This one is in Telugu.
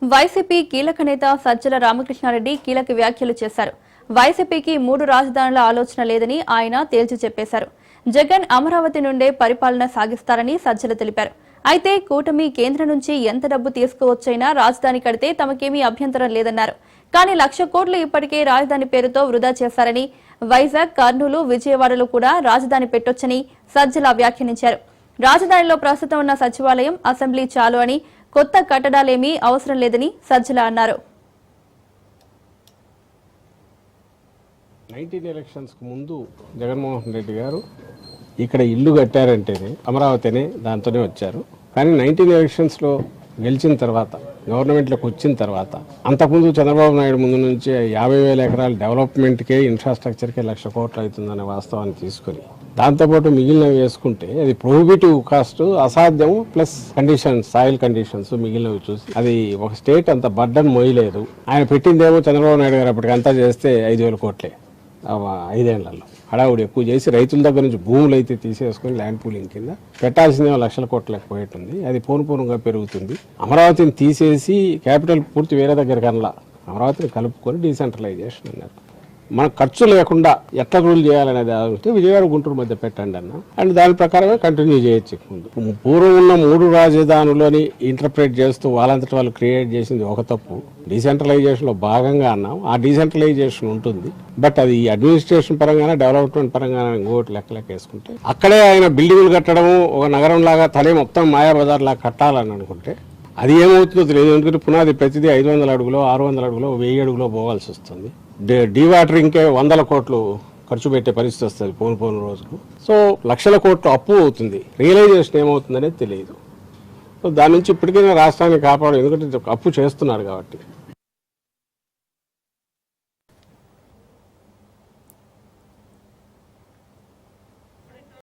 వైసీపీ కీలక నేత సజ్జల రామకృష్ణారెడ్డి కీలక వ్యాఖ్యలు చేశారు. వైసీపీకి 3 రాజధానుల ఆలోచన లేదని ఆయన తేల్చి చెప్పేశారు. జగన్ అమరావతి నుండే పరిపాలన సాగిస్తారని సజ్జల తెలిపారు. అయితే కూటమి కేంద్రం నుంచి ఎంత డబ్బు తీసుకువచ్చైనా రాజధాని కడితే తమకేమీ అభ్యంతరం లేదన్నారు. కానీ 1,00,000 కోట్లు ఇప్పటికే రాజధాని పేరుతో వృధా చేశారని, వైజాగ్, కర్నూలు, విజయవాడలో కూడా రాజధాని పెట్టొచ్చని సజ్జల వ్యాఖ్యానించారు. రాజధానిలో ప్రస్తుతం ఉన్న సచివాలయం, అసెంబ్లీ చాలు అని, కొత్త కట్టడాలేమీ అవసరం లేదని సజ్జల అన్నారు. 19 ఎలక్షన్స్కు ముందు జగన్మోహన్ రెడ్డి గారు ఇక్కడ ఇల్లు కట్టారంటేనే అమరావతినే దాంతోనే వచ్చారు. కానీ 19 ఎలక్షన్స్లో గెలిచిన తర్వాత, గవర్నమెంట్లోకి వచ్చిన తర్వాత, అంతకుముందు చంద్రబాబు నాయుడు ముందు నుంచి 50,000 ఎకరాల డెవలప్మెంట్కే, ఇన్ఫ్రాస్ట్రక్చర్కే 1,00,000 కోట్లు అవుతుందనే వాస్తవాన్ని తీసుకొని దాంతోపాటు మిగిలినవి వేసుకుంటే అది ప్రొహిబిటివ్ కాస్ట్, అసాధ్యం, ప్లస్ కండిషన్స్, సాయిల్ కండిషన్స్ మిగిలినవి చూసి అది ఒక స్టేట్ అంత బర్డన్ మోయలేదు. ఆయన పెట్టిందేమో చంద్రబాబు నాయుడు గారు అప్పటికంతా చేస్తే 5,000 కోట్లే 5 ఏళ్లలో. హడావుడి ఎక్కువ చేసి రైతుల దగ్గర నుంచి భూములు అయితే తీసేసుకుని ల్యాండ్ పూలింగ్ కింద పెట్టాల్సిందేమో 1,00,000 కోట్లకు పోయేటుంది. అది పూర్ణంగా పెరుగుతుంది. అమరావతిని తీసేసి క్యాపిటల్ పూర్తి వేరే దగ్గర కన్నా అమరావతిని కలుపుకొని డీసెంట్రలైజేషన్ అన్నారు. మన ఖర్చు లేకుండా ఎట్లా రూల్ చేయాలనేది అంటే విజయవాడ, గుంటూరు మధ్య పెట్టండి అన్న. అండ్ దాని ప్రకారమే కంటిన్యూ చేయొచ్చు. పూర్వం ఉన్న 3 రాజధానులని ఇంటర్ప్రిట్ చేస్తూ వాళ్ళంతటి వాళ్ళు క్రియేట్ చేసింది ఒక తప్పు. డీసెంట్రలైజేషన్లో భాగంగా అన్నాం. ఆ డీసెంట్రలైజేషన్ ఉంటుంది, బట్ అది అడ్మినిస్ట్రేషన్ పరంగానే, డెవలప్మెంట్ పరంగానే ఇంకోటి లెక్కలేసుకుంటే అక్కడే ఆయన బిల్డింగ్లు కట్టడము, ఒక నగరం లాగా తనే మొత్తం మాయాబజార్ లాగా కట్టాలని అనుకుంటే అది ఏమవుతుందో తెలియదు. ఎందుకంటే పునాది ప్రతిదీ 500 అడుగులో, 600 అడుగులో, 1000 అడుగులో పోవాల్సి వస్తుంది. డీవాటరింగ్కే 100 కోట్లు ఖర్చు పెట్టే పరిస్థితి వస్తుంది పోను రోజుకు. సో 1,00,000 కోట్లు అప్పు అవుతుంది. రియలైజేషన్ ఏమవుతుందనేది తెలియదు. సో దాని నుంచి ఇప్పటికైనా రాష్ట్రాన్ని కాపాడు, ఎందుకంటే అప్పు చేస్తున్నారు కాబట్టి.